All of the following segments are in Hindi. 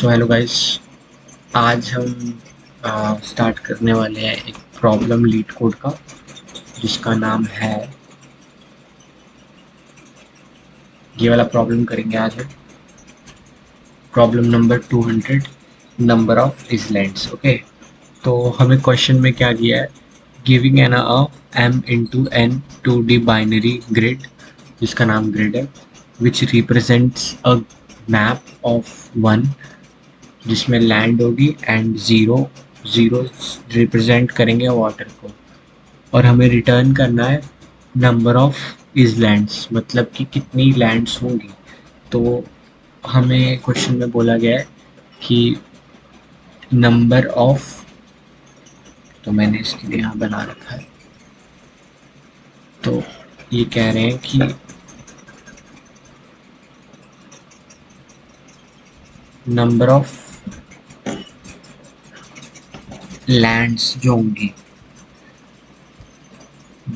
सो हेलो गाइस, आज हम स्टार्ट करने वाले हैं एक प्रॉब्लम लीड कोड का जिसका नाम है, ये वाला प्रॉब्लम करेंगे आज हम। Problem number 200, number of islands. Okay, तो हमें क्वेश्चन में क्या दिया है, giving an m into n 2D binary grid, जिसका नाम ग्रिड है, which represents a map of one, जिसमें लैंड होगी एंड ज़ीरो ज़ीरो रिप्रेजेंट करेंगे वाटर को, और हमें रिटर्न करना है नंबर ऑफ इसलैंड्स, मतलब कि कितनी लैंड्स होंगी। तो हमें क्वेश्चन में बोला गया है कि नंबर ऑफ, तो मैंने इसके लिए यहाँ बना रखा है, तो ये कह रहे हैं कि नंबर ऑफ लैंड्स जो होंगी,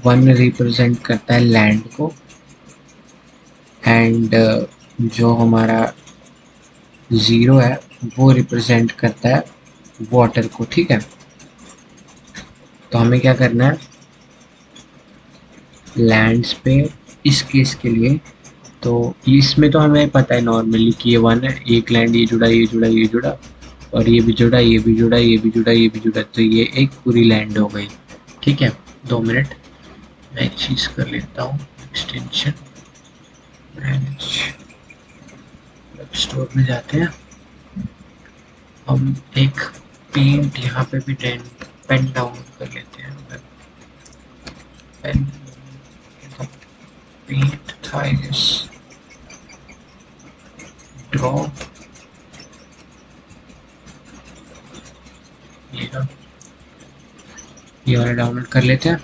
वन रिप्रेजेंट करता है लैंड को एंड जो हमारा ज़ीरो है वो रिप्रेजेंट करता है वाटर को। ठीक है, तो हमें क्या करना है, लैंड्स पे इस केस के लिए, तो इसमें तो हमें पता है नॉर्मली कि ये वन है, एक लैंड ये जुड़ा ये जुड़ा ये जुड़ा, और ये भी जुड़ा ये भी जुड़ा ये भी जुड़ा ये भी जुड़ा, तो ये एक पूरी लैंड हो गई। ठीक है, 2 मिनट मैं एक चीज़ कर लेता हूँ, एक्सटेंशन मैनेज वेब स्टोर में जाते हैं, हम एक पेंट यहाँ पे भी पेन डाउन कर लेते हैं। पेन पेंट था ड्रॉ, ये वाला डाउनलोड कर लेते हैं।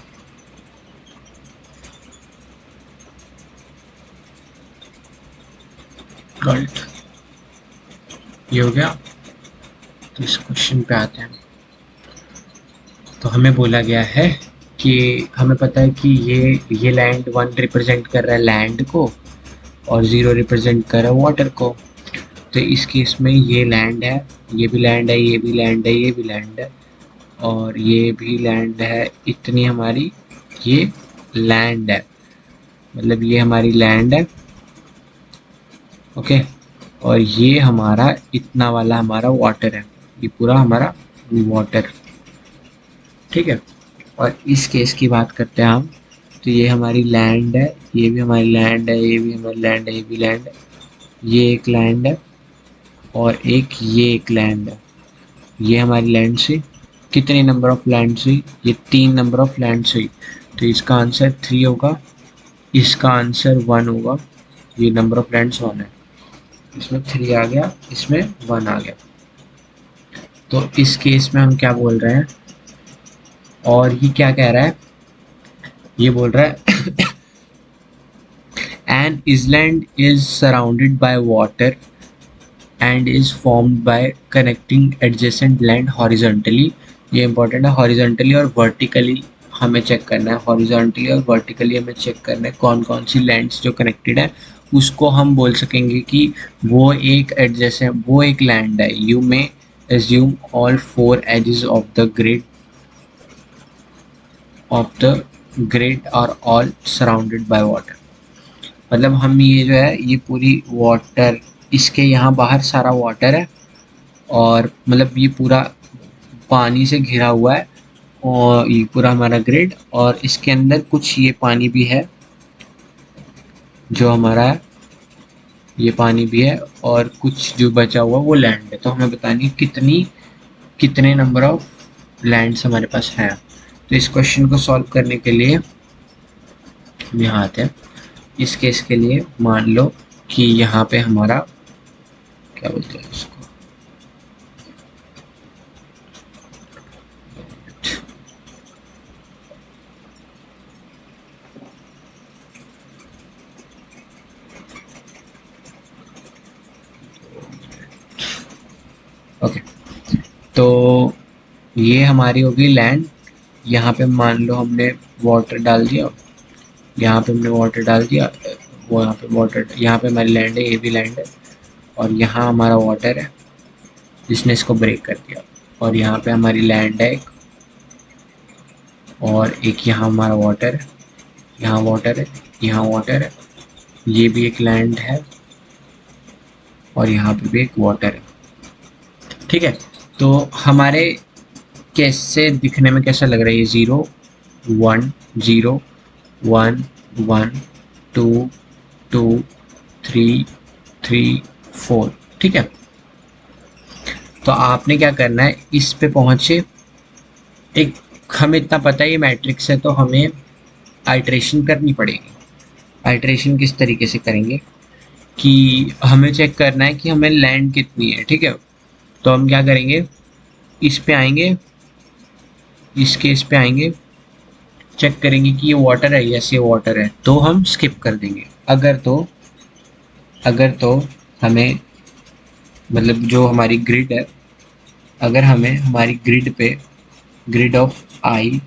गलत, ये हो गया। तो इस क्वेश्चन पे आते हैं। तो हमें बोला गया है कि हमें पता है कि ये लैंड वन रिप्रेजेंट कर रहा है लैंड को और ज़ीरो रिप्रेजेंट कर रहा है वाटर को। तो इस केस में ये लैंड है, ये भी लैंड है, ये भी लैंड है, ये भी लैंड है, और ये भी लैंड है, इतनी हमारी ये लैंड है, मतलब ये हमारी लैंड है। ओके, और ये हमारा इतना वाला हमारा वाटर है, ये पूरा हमारा वाटर। ठीक है, और इस केस की बात करते हैं हम, तो ये हमारी लैंड है, ये भी हमारी लैंड है, ये भी हमारी लैंड है, ये भी लैंड है, ये एक लैंड है और ये एक लैंड है। ये हमारी लैंड से कितने नंबर ऑफ लैंड हुई, ये 3 नंबर ऑफ लैंड हुई, तो इसका आंसर 3 होगा, इसका आंसर 1 होगा। ये नंबर ऑफ लैंड्स 1 है, इसमें 3 आ गया, इसमें 1 आ गया। तो इस केस में हम क्या बोल रहे हैं, और ये क्या कह रहा है, ये बोल रहा है an island is surrounded by water and is formed by connecting adjacent land horizontally। ये इंपॉर्टेंट है, हॉरिजॉन्टली और वर्टिकली हमें चेक करना है, हॉरिजॉन्टली और वर्टिकली हमें चेक करना है कौन कौन सी लैंड्स जो कनेक्टेड है, उसको हम बोल सकेंगे कि वो एक एडजेसेंट, वो एक लैंड है। You may assume all 4 edges of the grid are all surrounded by water। मतलब हम ये जो है ये पूरी वाटर, इसके यहाँ बाहर सारा वाटर है, और मतलब ये पूरा पानी से घिरा हुआ है, और ये पूरा हमारा ग्रिड, और इसके अंदर कुछ ये पानी भी है जो हमारा है, ये पानी भी है, और कुछ जो बचा हुआ वो लैंड है। तो हमें बतानी कितने नंबर ऑफ लैंड्स हमारे पास हैं। तो इस क्वेश्चन को सॉल्व करने के लिए हम यहाँ आते हैं। इस केस के लिए मान लो कि यहाँ पे हमारा क्या बोलते हैं उसको, ओके, तो ये हमारी होगी लैंड। यहाँ पे मान लो हमने वाटर डाल दिया, यहाँ पे हमने वाटर डाल दिया, वो यहाँ पे वाटर, यहाँ पे हमारी लैंड है, ये भी लैंड है, और यहाँ हमारा वाटर है, जिसने इसको ब्रेक कर दिया। और यहाँ पे हमारी लैंड है एक, और एक यहाँ हमारा वाटर है, यहाँ वाटर है, यहाँ वाटर है, ये भी एक लैंड है, और यहाँ पे भी एक वाटर है। ठीक है, तो हमारे कैसे दिखने में कैसा लग रहा है, ये 0 1 0 1 1 2 2 3 3 4। ठीक है, तो आपने क्या करना है, इस पे पहुंचे, एक हमें इतना पता है ये मैट्रिक्स है, तो हमें आइट्रेशन करनी पड़ेगी। आइट्रेशन किस तरीके से करेंगे कि हमें चेक करना है कि हमें लैंड कितनी है। ठीक है, तो हम क्या करेंगे, इस पे आएंगे, इस केस पे आएंगे, चेक करेंगे कि ये वाटर है, यस ये वाटर है, तो हम स्किप कर देंगे। अगर तो हमें मतलब जो हमारी ग्रिड है, अगर हमें हमारी ग्रिड पे grid of I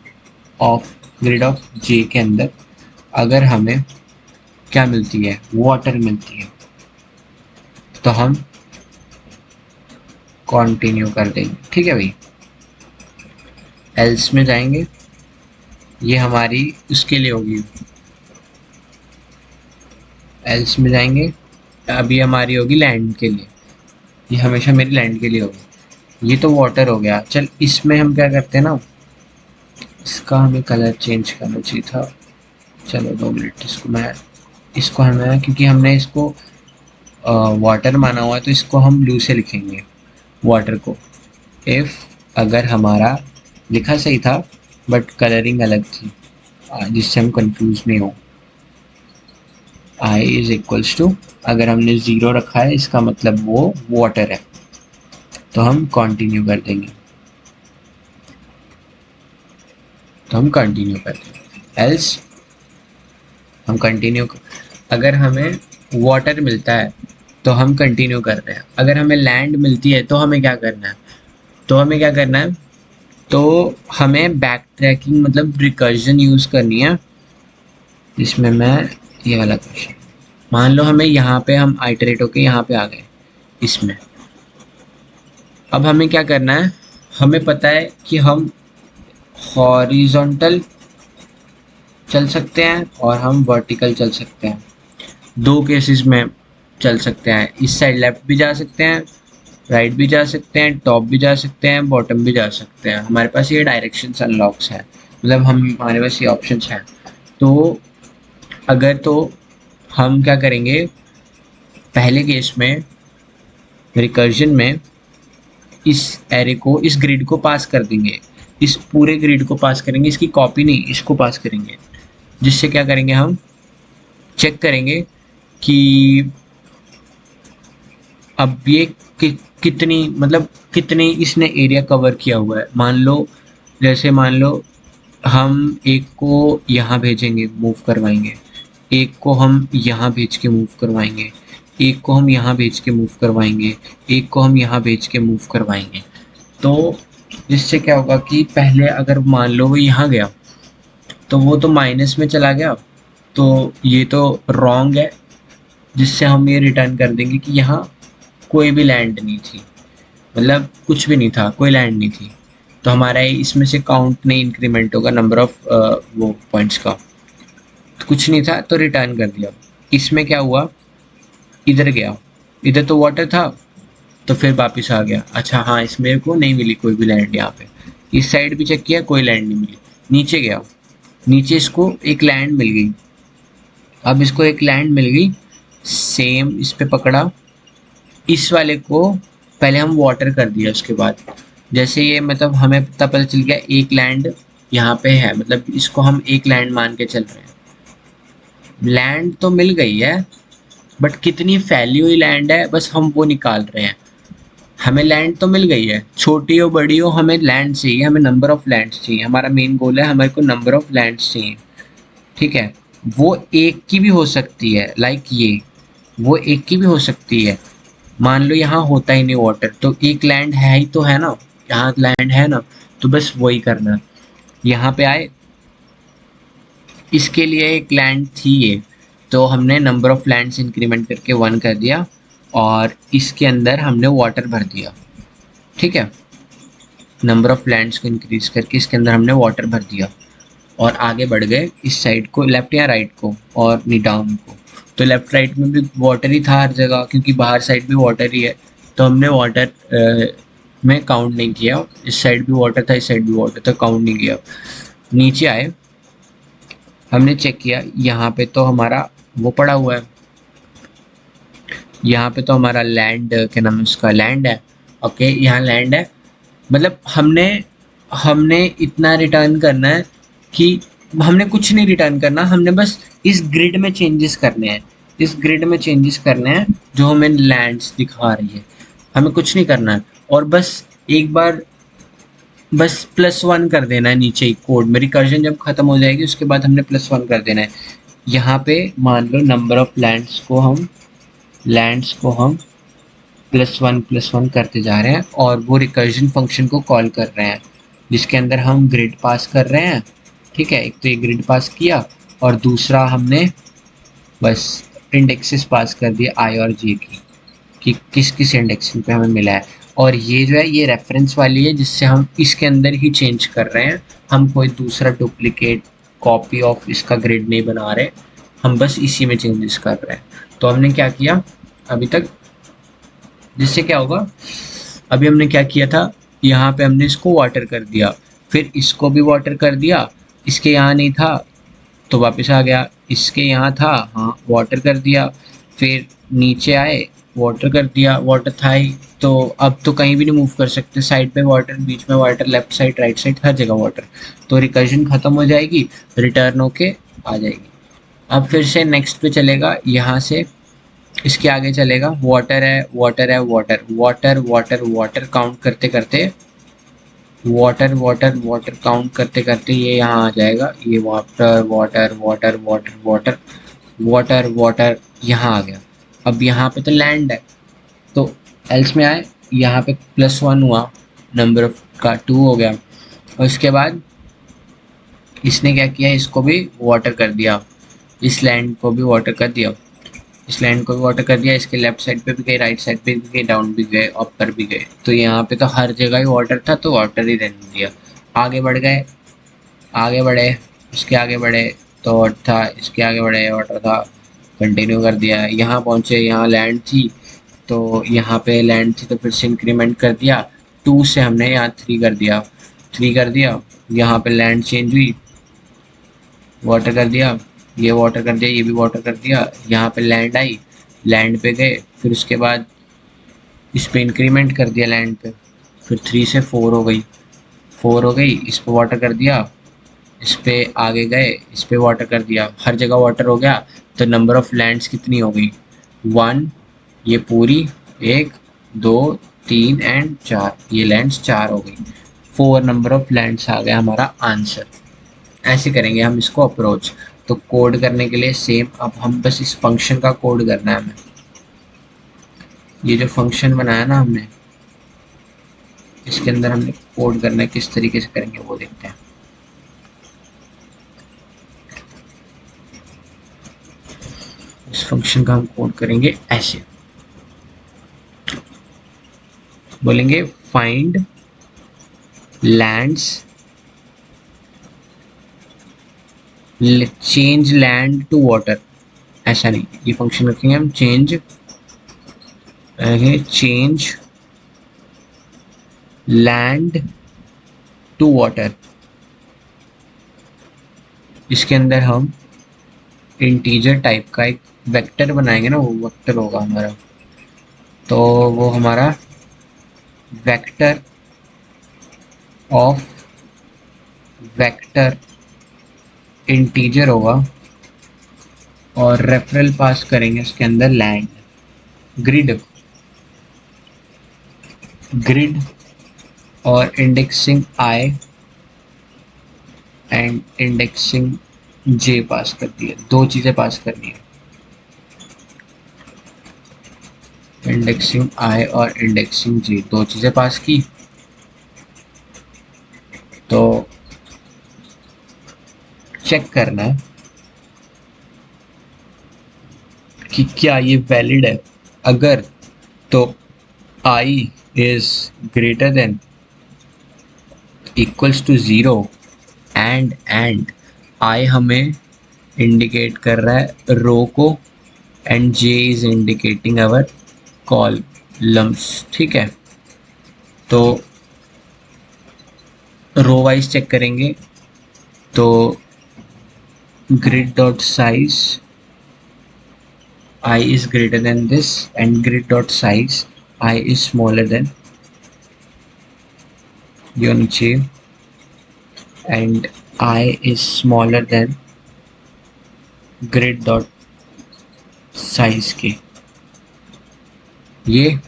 of grid of J के अंदर अगर हमें क्या मिलती है, वाटर मिलती है, तो हम कंटिन्यू कर देंगे। ठीक है भाई, एल्स में जाएंगे, ये हमारी उसके लिए होगी, एल्स में जाएंगे, अभी हमारी होगी लैंड के लिए, ये हमेशा मेरी लैंड के लिए होगी। ये तो वाटर हो गया। चल इसमें हम क्या करते हैं ना, इसका हमें कलर चेंज करना चाहिए था। चलो 2 मिनट, इसको हमें क्योंकि हमने इसको वाटर माना हुआ है, तो इसको हम ब्लू से लिखेंगे वाटर को। इफ अगर हमारा लिखा सही था बट कलरिंग अलग थी, जिससे हम कंफ्यूज नहीं हो। आई इज इक्वल्स टू, अगर हमने 0 रखा है इसका मतलब वो वाटर है, तो हम कंटिन्यू कर देंगे, एल्स हम कंटिन्यू। अगर हमें वाटर मिलता है तो हम कंटिन्यू कर रहे हैं, अगर हमें लैंड मिलती है तो हमें क्या करना है, तो हमें बैक ट्रैकिंग मतलब रिकर्जन यूज़ करनी है, जिसमें मैं ये वाला क्वेश्चन, मान लो हमें यहाँ पे हम आइटरेट होके यहाँ पे आ गए इसमें। अब हमें क्या करना है, हमें पता है कि हम हॉरिजॉन्टल चल सकते हैं और हम वर्टिकल चल सकते हैं। 2 केसेस में चल सकते हैं, इस साइड लेफ्ट भी जा सकते हैं, राइट भी जा सकते हैं, टॉप भी जा सकते हैं, बॉटम भी जा सकते हैं। हमारे पास ये डायरेक्शंस अनलॉक्स है, मतलब हमारे पास ये ऑप्शंस हैं। तो अगर तो हम क्या करेंगे, पहले केस में रिकर्जन में इस एरे को, इस ग्रिड को पास कर देंगे, इस पूरे ग्रिड को पास करेंगे, इसकी कॉपी नहीं, इसको पास करेंगे, जिससे क्या करेंगे, हम चेक करेंगे कि अब ये कितनी इसने एरिया कवर किया हुआ है। मान लो हम एक को यहाँ भेजेंगे, मूव करवाएंगे, एक को हम यहाँ भेज के मूव करवाएंगे, एक को हम यहाँ भेज के मूव करवाएंगे, एक को हम यहाँ भेज के मूव करवाएंगे। तो जिससे क्या होगा कि पहले अगर मान लो वो यहाँ गया तो वो तो माइनस में चला गया, तो ये तो रॉन्ग है, जिससे हम ये रिटर्न कर देंगे कि यहाँ कोई भी लैंड नहीं थी, मतलब कुछ भी नहीं था, कोई लैंड नहीं थी। तो हमारा इसमें से काउंट नहीं इंक्रीमेंट होगा नंबर ऑफ वो पॉइंट्स का, तो कुछ नहीं था तो रिटर्न कर दिया। इसमें क्या हुआ, इधर गया, इधर तो वाटर था तो फिर वापस आ गया। अच्छा हाँ, इसमें को नहीं मिली कोई भी लैंड, यहाँ पे इस साइड भी चेक किया, कोई लैंड नहीं मिली। नीचे गया, नीचे इसको एक लैंड मिल गई, अब इसको एक लैंड मिल गई, सेम इस पे पकड़ा, इस वाले को पहले हम वाटर कर दिया, उसके बाद जैसे ये मतलब हमें पता चल गया एक लैंड यहाँ पे है, मतलब इसको हम एक लैंड मान के चल रहे हैं। लैंड तो मिल गई है बट कितनी फैली हुई लैंड है बस हम वो निकाल रहे हैं। हमें लैंड तो मिल गई है, छोटी हो बड़ी हो हमें लैंड चाहिए, हमें नंबर ऑफ लैंड्स चाहिए, हमारा मेन गोल है, हमारे को नंबर ऑफ लैंड्स चाहिए। ठीक है, वो एक की भी हो सकती है, लाइक ये वो एक की भी हो सकती है। मान लो यहाँ होता ही नहीं वाटर, तो एक लैंड है ही तो है ना, यहाँ लैंड है ना, तो बस वही करना। यहाँ पे आए, इसके लिए एक लैंड थी ये, तो हमने नंबर ऑफ लैंड्स इंक्रीमेंट करके 1 कर दिया और इसके अंदर हमने वाटर भर दिया। ठीक है, नंबर ऑफ लैंड्स को इंक्रीज करके इसके अंदर हमने वाटर भर दिया और आगे बढ़ गए इस साइड को, लेफ्ट या राइट को और नहीं डाउन को। तो लेफ्ट राइट में भी वाटर ही था हर जगह, क्योंकि बाहर साइड भी वाटर ही है, तो हमने वाटर में काउंट नहीं किया। इस साइड भी वाटर था, इस साइड भी वाटर था, काउंट नहीं किया। नीचे आए, हमने चेक किया, यहाँ पे तो हमारा वो पड़ा हुआ है, यहाँ पे तो हमारा लैंड, क्या नाम है उसका, लैंड है। ओके, यहाँ लैंड है, मतलब हमने हमने इतना रिटर्न करना है कि हमने कुछ नहीं रिटर्न करना, हमने बस इस ग्रिड में चेंजेस करने हैं, इस ग्रिड में चेंजेस करने हैं जो हमें लैंड्स दिखा रही है, हमें कुछ नहीं करना है। और बस एक बार बस +1 कर देना है नीचे ही कोड में, रिकर्जन जब खत्म हो जाएगी उसके बाद हमने +1 कर देना है। यहाँ पे मान लो नंबर ऑफ लैंड्स को हम +1 करते जा रहे हैं और वो रिकर्जन फंक्शन को कॉल कर रहे हैं, जिसके अंदर हम ग्रिड पास कर रहे हैं। ठीक है, एक तो ये ग्रिड पास किया और दूसरा हमने बस इंडेक्सेस पास कर दिए आई और जे की, कि किस किस इंडेक्सिंग पे हमें मिला है। और ये जो है ये रेफरेंस वाली है, जिससे हम इसके अंदर ही चेंज कर रहे हैं, हम कोई दूसरा डुप्लीकेट कॉपी ऑफ इसका ग्रिड नहीं बना रहे, हम बस इसी में चेंजेस कर रहे हैं। तो हमने क्या किया अभी तक, जिससे क्या होगा, अभी हमने क्या किया था, यहाँ पे हमने इसको वाटर कर दिया, फिर इसको भी वाटर कर दिया, इसके यहाँ नहीं था तो वापस आ गया, इसके यहाँ था, हाँ वाटर कर दिया, फिर नीचे आए वाटर कर दिया, वाटर था ही तो अब तो कहीं भी नहीं मूव कर सकते, साइड पे वाटर, बीच में water, left side right side हर जगह वाटर। तो रिकर्जन खत्म हो जाएगी, रिटर्न होके आ जाएगी। अब फिर से नेक्स्ट पे चलेगा, यहाँ से इसके आगे चलेगा, वाटर है वाटर है water water water water count करते करते, वाटर वाटर वाटर काउंट करते करते ये यहाँ आ जाएगा, ये water water water water water water water यहाँ आ गया। अब यहाँ पे तो लैंड है, तो एल्स में आए, यहाँ पे +1 हुआ, नंबर ऑफ का 2 हो गया, और इसके बाद इसने क्या किया, इसको भी वाटर कर दिया, इस लैंड को भी वाटर कर दिया, इस लैंड को भी वाटर कर दिया, इसके लेफ्ट साइड पे भी गए, राइट साइड पे भी गए, डाउन भी गए, ऊपर भी गए, तो यहाँ पे तो हर जगह ही वाटर था तो वाटर ही रहने दिया। आगे बढ़ गए, आगे बढ़े, इसके आगे बढ़े तो वाटर था, इसके आगे बढ़े वाटर था, कंटिन्यू कर दिया, यहाँ पहुँचे, यहाँ लैंड थी तो यहाँ पे लैंड थी तो फिर से इंक्रीमेंट कर दिया, 2 से हमने यहाँ 3 कर दिया, 3 कर दिया, यहाँ पे लैंड चेंज हुई, वाटर कर दिया, ये वाटर कर दिया, ये भी वाटर कर दिया, यहाँ पे लैंड आई, लैंड पे गए, फिर उसके बाद इस पे इंक्रीमेंट कर दिया लैंड पे, फिर 3 से 4 हो गई, 4 हो गई, इस पे वाटर कर दिया, इस पे आगे गए, इस पे वाटर कर दिया, हर जगह वाटर हो गया। तो नंबर ऑफ लैंड्स कितनी हो गई, 1, ये पूरी 1 2 3 एंड 4, ये लैंड्स 4 हो गई, 4 नंबर ऑफ लैंड्स आ गया हमारा आंसर। ऐसे करेंगे हम इसको अप्रोच। तो कोड करने के लिए सेम, अब हम बस इस फंक्शन का कोड करना है हमें, ये जो फंक्शन बनाया ना हमने, इसके अंदर हमने कोड करना है, किस तरीके से करेंगे वो देखते हैं। इस फंक्शन का हम कोड करेंगे ऐसे, बोलेंगे find lands, change land to water, ऐसा नहीं, ये फंक्शन रखेंगे हम, चेंज लैंड टू वाटर। इसके अंदर हम इंटीजर टाइप का एक वेक्टर बनाएंगे ना, वो वेक्टर होगा हमारा, तो वो हमारा वेक्टर ऑफ वेक्टर इंटीजर होगा, और रेफरल पास करेंगे इसके अंदर लैंड, ग्रिड ग्रिड और इंडेक्सिंग आई एंड इंडेक्सिंग जे पास कर दिए, 2 चीज़ें पास करनी है, इंडेक्सिंग आई और इंडेक्सिंग जे, 2 चीज़ें पास की। तो चेक करना है कि क्या ये वैलिड है, अगर तो I is greater than equals to 0 and I हमें इंडिकेट कर रहा है रो को and J is indicating our columns. ठीक है, तो रो वाइज चेक करेंगे तो grid dot size I is greater than this and grid dot size I is smaller than your नीचे and I is smaller than grid dot size के। ये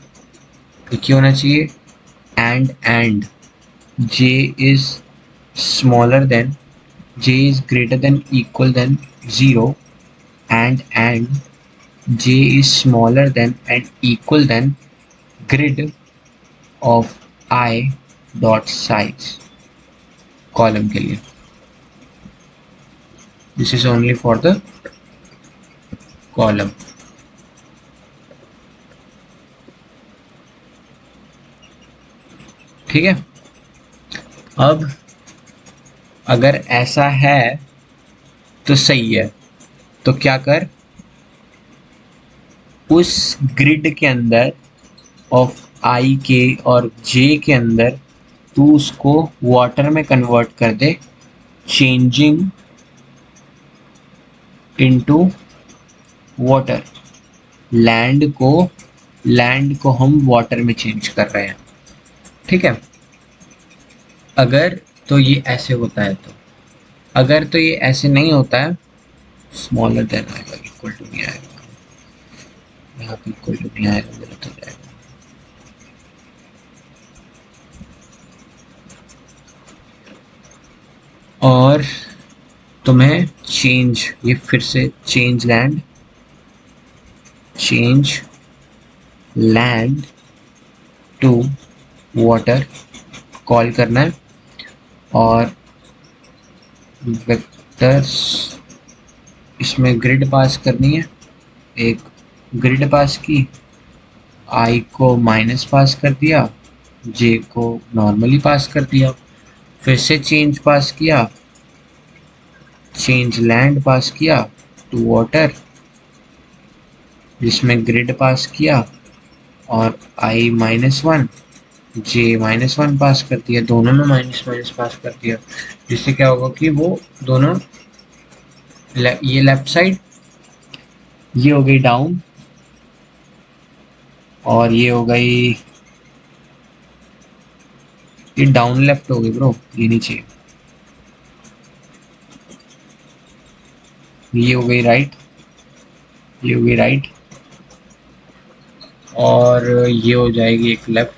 क्या होना चाहिए and j is smaller than j is greater than equal than 0 and j is smaller than and equal than grid of I dot size column के लिए। This is only for the column. ठीक है, अब अगर ऐसा है तो सही है, तो क्या कर, उस ग्रिड के अंदर ऑफ आई के और जे के अंदर तू उसको वाटर में कन्वर्ट कर दे, चेंजिंग इनटू वाटर। लैंड को हम वाटर में चेंज कर रहे हैं। ठीक है, अगर तो ये ऐसे होता है, तो अगर तो ये ऐसे नहीं होता है, स्मॉलर देन आएगा, इक्वल टू नहीं आएगा, यहाँ पे इक्वल टू नहीं आएगा, गलत हो जाएगा। और तुम्हें चेंज, ये फिर से change land to water call करना है और वेक्टर्स इसमें ग्रिड पास करनी है। एक ग्रिड पास की, आई को माइनस पास कर दिया, जे को नॉर्मली पास कर दिया, फिर से चेंज पास किया, चेंज लैंड पास किया टू वाटर जिसमें ग्रिड पास किया और आई -1 जे -1 पास कर दिया, दोनों में माइनस माइनस पास कर दिया, जिससे क्या होगा कि वो दोनों ये लेफ्ट साइड ये हो गई डाउन और ये हो गई, ये डाउन लेफ्ट हो गई ब्रो, ये नीचे, ये हो गई राइट, ये हो गई राइट और ये हो जाएगी एक लेफ्ट।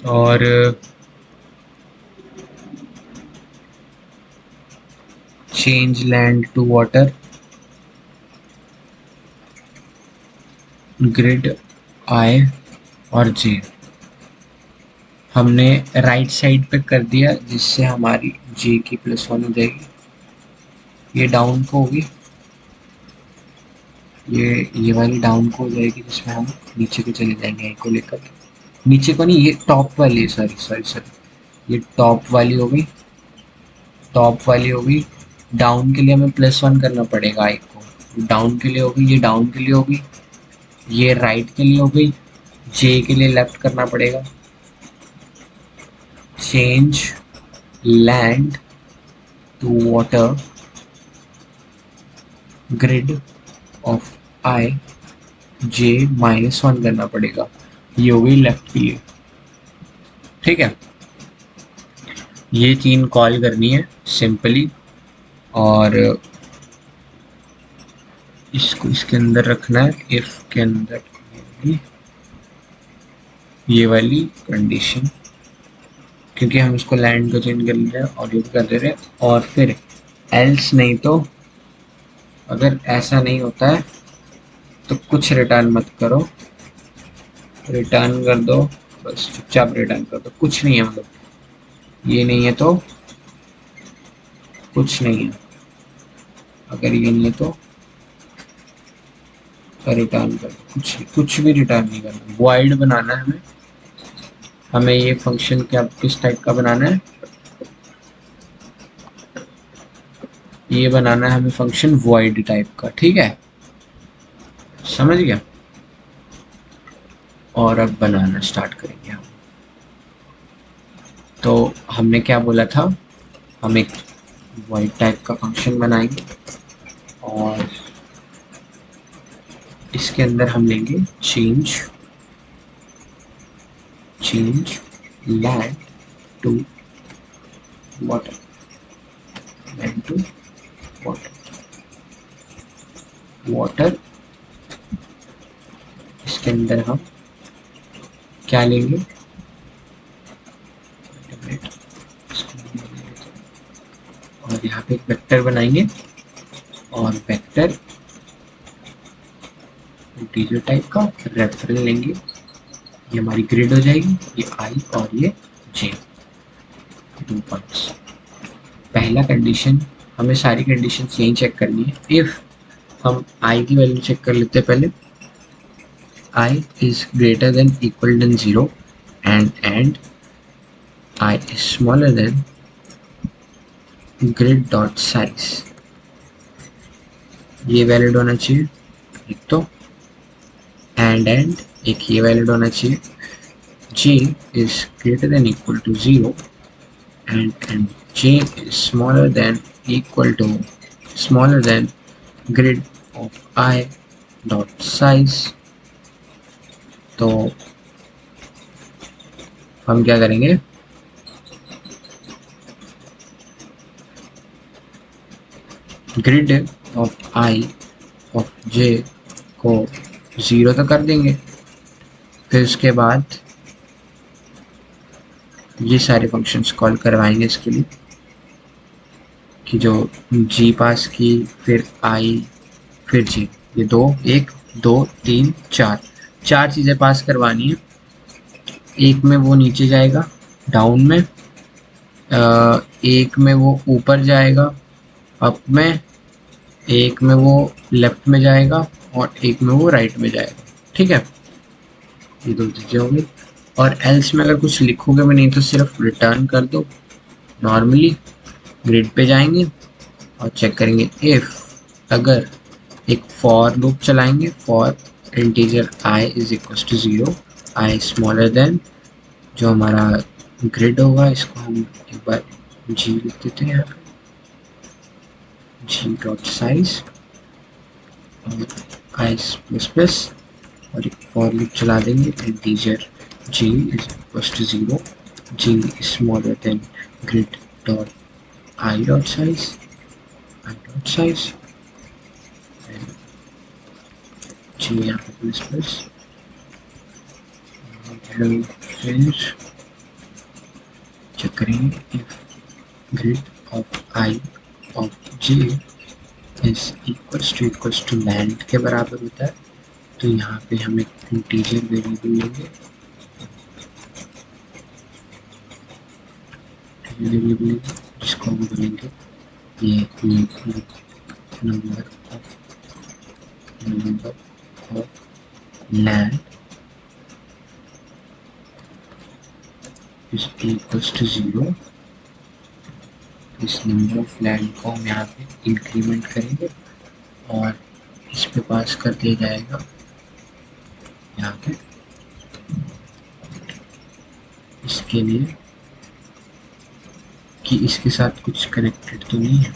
और change land to water, grid I और जे हमने राइट साइड पे कर दिया, जिससे हमारी जे की +1 हो जाएगी, ये डाउन को होगी, ये वाली डाउन को हो जाएगी, जिसमें हम नीचे को चले जाएंगे आई को लेकर, नीचे को नहीं, ये टॉप वाली, सॉरी ये टॉप वाली होगी, टॉप वाली होगी। डाउन के लिए हमें +1 करना पड़ेगा आई को, डाउन के लिए होगी, ये डाउन के लिए होगी, ये राइट के लिए हो गई, जे के लिए लेफ्ट करना पड़ेगा। Change land to water grid of I J -1 करना पड़ेगा, ये हो गई लेफ्ट के लिए। ठीक है, ये 3 कॉल करनी है सिंपली और इसको इसके अंदर रखना है, इफ के अंदर ये वाली कंडीशन, क्योंकि हम इसको लैंड को चेंज कर ले रहे हैं और ये कर दे रहे हैं, और फिर एल्स नहीं तो अगर ऐसा नहीं होता है तो कुछ रिटर्न मत करो, रिटर्न कर दो, बस चुपचाप रिटर्न कर दो, कुछ नहीं है, मतलब ये नहीं है तो कुछ नहीं है। अगर ये नहीं है तो रिटर्न कर दो, कुछ भी रिटर्न नहीं करना, वॉइड बनाना है हमें। हमें ये फंक्शन क्या किस टाइप का बनाना है, ये बनाना है हमें फंक्शन वॉइड टाइप का, ठीक है, समझ गया। और अब बनाना स्टार्ट करेंगे हम। तो हमने क्या बोला था, हम एक वॉइड टाइप का फंक्शन बनाएंगे और इसके अंदर हम लेंगे change land to water, land to water, water. इसके अंदर हम क्या लेंगे, और यहाँ पे एक वेक्टर बनाएंगे और वेक्टर इंटीजर टाइप का रेफरेंस लेंगे, ये हमारी ग्रिड हो जाएगी, ये आई और ये जे, 2 पॉइंट्स। पहला कंडीशन, हमें सारी कंडीशन यही चेक करनी है। इफ हम आई की वैल्यू चेक कर लेते हैं पहले, I is greater than equal than 0 and I is smaller than grid dot size, ये वैलिड होना चाहिए एक तो, एंड एक ये वैलिड होना चाहिए, j is greater than equal to 0 and j is smaller than grid of I dot size। तो हम क्या करेंगे, grid of I of j को 0 तो कर देंगे, फिर उसके बाद ये सारे फंक्शंस कॉल करवाएंगे इसके लिए, कि जो g पास की, फिर I, फिर g, ये 1 2 3 4 चीज़ें पास करवानी है। एक में वो नीचे जाएगा डाउन में, एक में वो ऊपर जाएगा अप में, एक में वो लेफ्ट में जाएगा और एक में वो राइट में जाएगा, ठीक है। ये 2 चीज़ें हो गई। और एल्स में अगर कुछ लिखोगे भी नहीं तो सिर्फ रिटर्न कर दो। नॉर्मली ग्रिड पे जाएंगे और चेक करेंगे इफ, अगर एक फॉर लूप चलाएंगे, for integer I is equal to 0, I smaller than जो हमारा ग्रिड होगा, इसको हम एक बार जी लिख देते हैं यहाँ पे, जी डॉट साइज और आई प्लस प्लस, और एक फॉर लूप चला देंगे, integer J is equal to 0, J is smaller than grid dot I dot size, J यहाँ पे प्लस प्लस, फिर चेक करेंगे if grid of I of J is equals to land के बराबर होता है, तो यहाँ पे हम एक इंटीजर वेरिएबल लेंगे, जिसको हम बोलेंगे ये number of land is equals to 0। इस नंबर ऑफ लैंड को हम यहाँ पे इंक्रीमेंट करेंगे और इस पे पास कर दिया जाएगा यहाँ पे, इसके लिए कि इसके साथ कुछ कनेक्टेड तो नहीं है,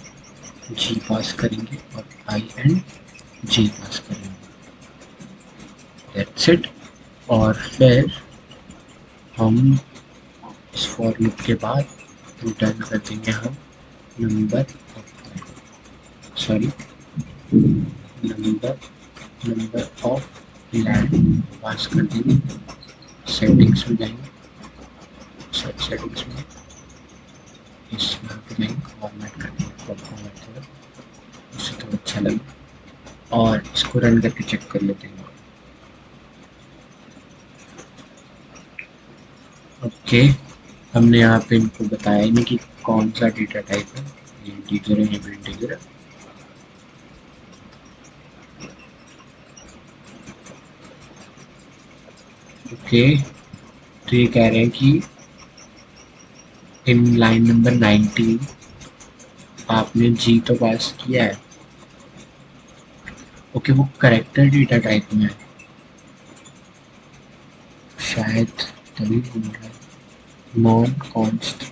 जी पास करेंगे और आई एंड जे पास करेंगे, दैट्स इट। और फिर हम इस फॉर लूप के बाद रिटर्न कर देंगे हम नंबर ऑफ लैंड पास कर देंगे, सेटिंग्स में जाएंगे, सेटिंग्स में इस यहाँ पे जाएंगे, फॉर्मेट कर देंगे, फॉर्मेट उससे तो अच्छा लगे, और इसको रन करके चेक कर लेते हैं। ओके, हमने यहाँ पे इनको बताया ही नहीं कि कौन सा डेटा टाइप है, ये इंटीजर है, ये भी इंटीजर है। ओके, तो ये कह रहे हैं कि इन लाइन नंबर 19 आपने जी तो पास किया है। ओके, वो करेक्टर डेटा टाइप में है शायद, तभी बोल रहा है नॉन कॉन्स्ट।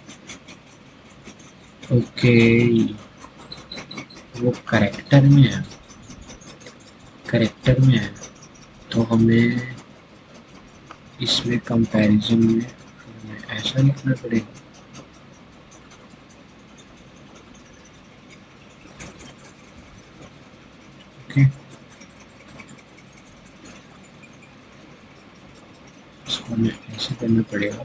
ओके, वो करेक्टर में है, करेक्टर में है, तो हमें इसमें कंपैरिजन में हमें ऐसा लिखना पड़ेगा। ओके, इसको हमें ऐसे करना पड़ेगा।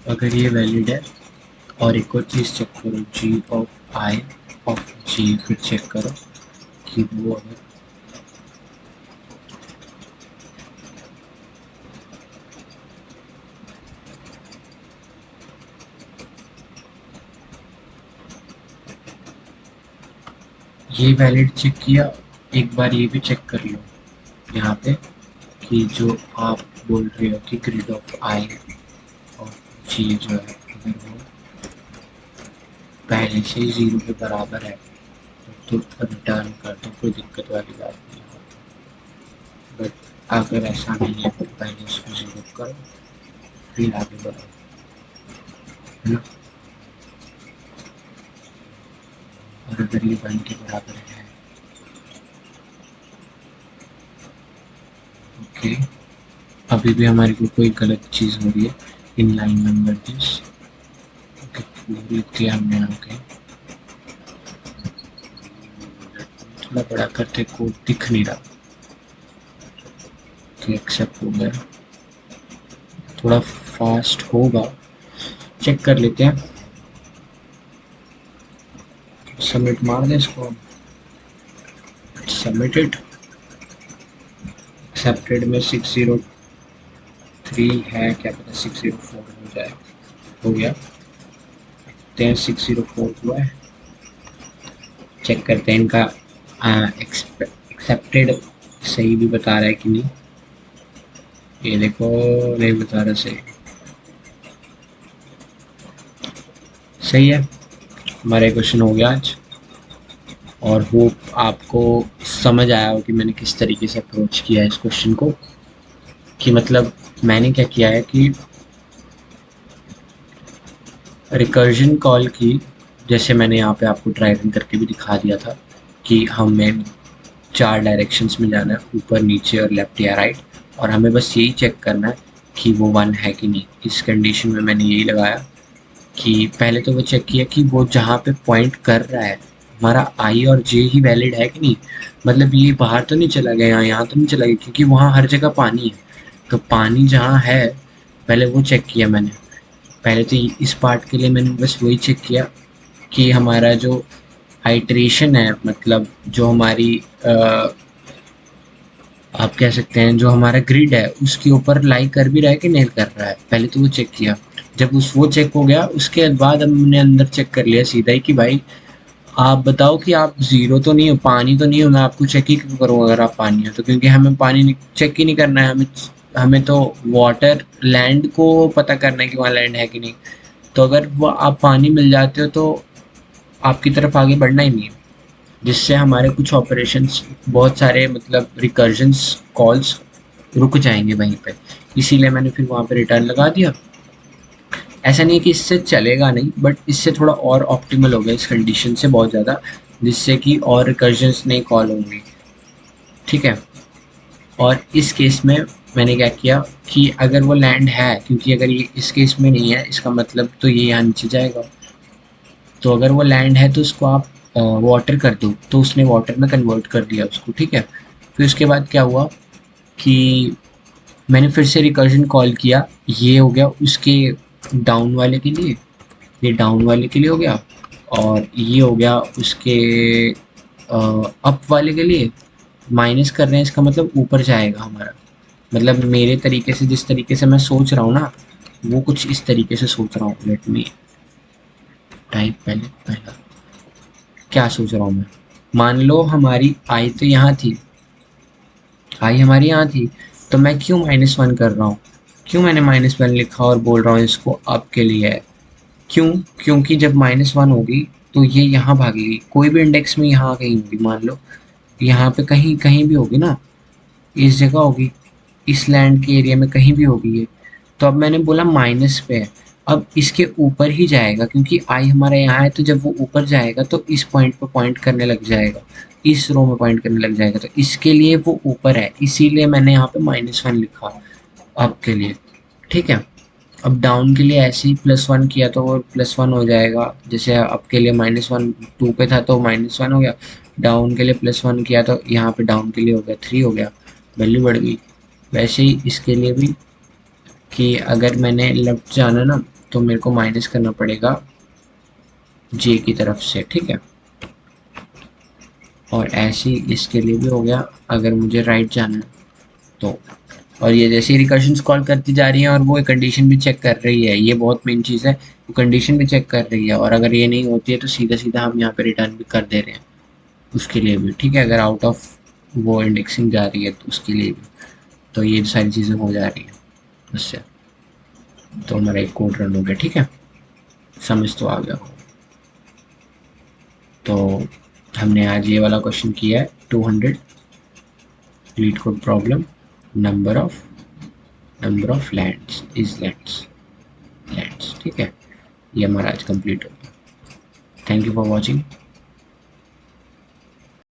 अगर ये वैलिड है, और एक और चीज़ चेक करो, जी ऑफ आई ऑफ जी, फिर चेक करो कि वो अगर ये वैलिड चेक किया, एक बार ये भी चेक कर लो यहाँ पे कि जो आप बोल रहे हो कि ग्रिड ऑफ आई और जी जो है अगर वो पहले से ही 0 के बराबर है तो रिटर्न कर दो, कोई दिक्कत वाली बात नहीं है। बट अगर ऐसा नहीं है तो पहले इसको 0 करो फिर आगे बढ़ो, है ना। और अगर ये 1 के बराबर है, ओके, अभी भी हमारे को कोई गलत चीज़ हो रही है in line number this. Okay, लिख दिया हमने यहाँ के, थोड़ा बड़ा करते कोड दिख नहीं रहा। ओके, एक्सेप्ट हो गया, थोड़ा फास्ट होगा, चेक कर लेते हैं। सबमिट मार दें इसको, सबमिटेड, एक्सेप्टेड में 603 है, क्या पता 604 हो जाए। हो गया, 604 हुआ है। चेक करते हैं इनका एक्सेप्टेड सही भी बता रहा है कि नहीं। ये देखो, नहीं बता रहा सही, सही है। हमारा क्वेश्चन हो गया आज, और होप आपको समझ आया हो कि मैंने किस तरीके से अप्रोच किया है इस क्वेश्चन को। कि मतलब मैंने क्या किया है कि रिकर्जन कॉल की, जैसे मैंने यहाँ पे आपको ड्राइव इन करके भी दिखा दिया था कि हमें 4 डायरेक्शंस में जाना है, ऊपर नीचे और लेफ्ट या राइट, और हमें बस यही चेक करना है कि वो 1 है कि नहीं। इस कंडीशन में मैंने यही लगाया कि पहले तो वो चेक किया कि वो जहाँ पे पॉइंट कर रहा है हमारा आई और जे ही वैलिड है कि नहीं, मतलब ये बाहर तो नहीं चला गया, यहाँ तो नहीं चला गया, क्योंकि वहाँ हर जगह पानी है। तो पानी जहाँ है पहले वो चेक किया मैंने। पहले तो इस पार्ट के लिए मैंने बस वही चेक किया कि हमारा जो आइट्रेशन है, मतलब जो हमारी आप कह सकते हैं जो हमारा ग्रिड है उसके ऊपर लाई कर भी रहा है कि नहीं कर रहा है, पहले तो वो चेक किया। जब वो चेक हो गया उसके बाद हमने अंदर चेक कर लिया सीधा ही कि भाई आप बताओ कि आप ज़ीरो तो नहीं हो, पानी तो नहीं हो, मैं आपको चेक ही क्यों करूँ अगर आप पानी हो तो, क्योंकि हमें पानी चेक ही नहीं करना है, हमें हमें तो वाटर लैंड को पता करना है कि वहाँ लैंड है कि नहीं। तो अगर वो आप पानी मिल जाते हो तो आपकी तरफ आगे बढ़ना ही नहीं है, जिससे हमारे कुछ ऑपरेशंस बहुत सारे मतलब रिकर्जन्स कॉल्स रुक जाएंगे वहीं पे। इसीलिए मैंने फिर वहाँ पे रिटर्न लगा दिया। ऐसा नहीं है कि इससे चलेगा नहीं, बट इससे थोड़ा और ऑप्टिमल हो गया इस कंडीशन से बहुत ज़्यादा, जिससे कि और रिकर्जन्स नहीं कॉल होंगी। ठीक है, और इस केस में मैंने क्या किया कि अगर वो लैंड है, क्योंकि अगर ये इस केस में नहीं है इसका मतलब तो ये यहाँ नीचे जाएगा, तो अगर वो लैंड है तो उसको आप वाटर कर दो, तो उसने वाटर में कन्वर्ट कर दिया उसको। ठीक है, फिर उसके बाद क्या हुआ कि मैंने फिर से रिकर्जन कॉल किया, ये हो गया उसके डाउन वाले के लिए, ये डाउन वाले के लिए हो गया, और ये हो गया उसके अप वाले के लिए। माइनस कर रहे हैं इसका मतलब ऊपर जाएगा हमारा, मतलब मेरे तरीके से जिस तरीके से मैं सोच रहा हूँ ना वो कुछ इस तरीके से सोच रहा हूँ। लेट मी टाइप पहले पहला क्या सोच रहा हूँ मैं। मान लो हमारी आई तो यहाँ थी, आई हमारी यहाँ थी, तो मैं क्यों -1 कर रहा हूँ, क्यों मैंने -1 लिखा और बोल रहा हूँ इसको अप के लिए है। क्यों? क्योंकि जब -1 होगी तो ये यहाँ भागेगी, कोई भी इंडेक्स में यहाँ कहीं होगी, मान लो यहाँ पे कहीं कहीं भी होगी ना, इस जगह होगी, इस लैंड के एरिया में कहीं भी होगी ये। तो अब मैंने बोला माइनस पे है, अब इसके ऊपर ही जाएगा क्योंकि आई हमारा यहाँ है, तो जब वो ऊपर जाएगा तो इस पॉइंट पे पॉइंट करने लग जाएगा, इस रो में पॉइंट करने लग जाएगा, तो इसके लिए वो ऊपर है, इसीलिए मैंने यहाँ पे -1 लिखा अप के लिए। ठीक है, अब डाउन के लिए ऐसे ही +1 किया तो वो +1 हो जाएगा, जैसे अप के लिए -1 2 पे था तो -1 हो गया, डाउन के लिए +1 किया तो यहाँ पे डाउन के लिए हो गया 3 हो गया, वैल्यू बढ़ गई। वैसे ही इसके लिए भी कि अगर मैंने लेफ्ट जाना ना तो मेरे को माइनस करना पड़ेगा जे की तरफ से। ठीक है, और ऐसे ही इसके लिए भी हो गया, अगर मुझे राइट जाना है तो। और ये जैसे रिकर्शंस कॉल करती जा रही है और वो कंडीशन भी चेक कर रही है, ये बहुत मेन चीज़ है, वो कंडीशन भी चेक कर रही है, और अगर ये नहीं होती है तो सीधा सीधा हम यहाँ पे रिटर्न भी कर दे रहे हैं उसके लिए भी। ठीक है, अगर आउट ऑफ वो इंडेक्सिंग जा रही है तो उसके लिए भी, तो ये सारी चीज़ें हो जा रही हैं उससे। तो हमारा एक कोड रन हो गया। ठीक है, समझ तो आ गया हो। तो हमने आज ये वाला क्वेश्चन किया है 200 leet code problem, number of lands is lands. ठीक है, ये हमारा आज कंप्लीट हो गया। Thank you for watching.